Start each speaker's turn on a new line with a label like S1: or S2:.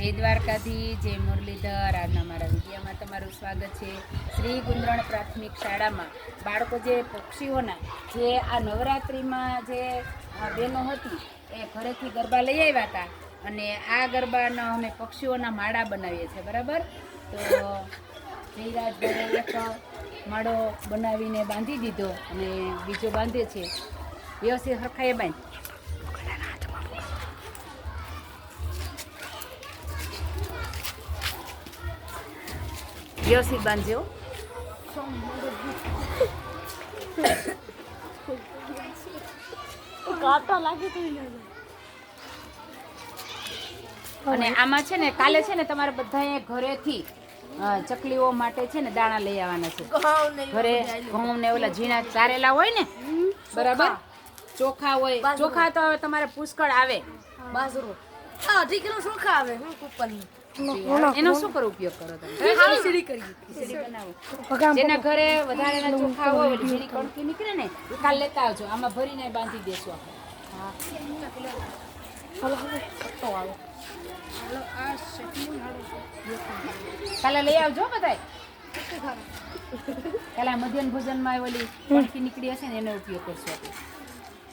S1: જય દ્વારકાથી, જય મુરલીધર. આજના મારા વિડીયોમાં તમારું સ્વાગત છે. શ્રી ગુંદરણ પ્રાથમિક શાળામાં બાળકો જે પક્ષીઓના જે આ નવરાત્રિમાં જે બહેનો હતી એ ઘરેથી ગરબા લઈ આવ્યા હતા અને આ ગરબાના અમે પક્ષીઓના માળા બનાવીએ છીએ, બરાબર. તો જયરાજભાઈ એક માળો બનાવીને બાંધી દીધો અને બીજો બાંધે છે. વ્યવસ્થિત હરખાએ બાંધ. વ્યવસ્થિત બાંધજો. અને આમાં છે ને કાલે છે ને તમારે બધાએ ઘરેથી ચકલીઓ માટે છે ને દાણા લઈ આવવાના છે. ઘરે ઘઉં ને ઓલા ઝીણા ચારેલા હોય ને, બરાબર. ચોખા હોય, ચોખા તો હવે તમારે પુષ્કળ આવે.
S2: બાજરો 2 કિલો ચોખા આવે.
S1: એનો શું કરો ઉપયોગ કરો તમે? ખીચડી બનાવો. જેના ઘરે વધારેના ચોખા હોય, જેની કણકી નીકળે ને એ કાલ લેતા આવજો. આમાં ભરીને બાંધી દેશો. કાલે લઈ આવજો બધાય. કાલે મધ્યાહન ભોજનમાં ઓલી કણકી નીકળી હશે ને એનો ઉપયોગ કરશો આપણે.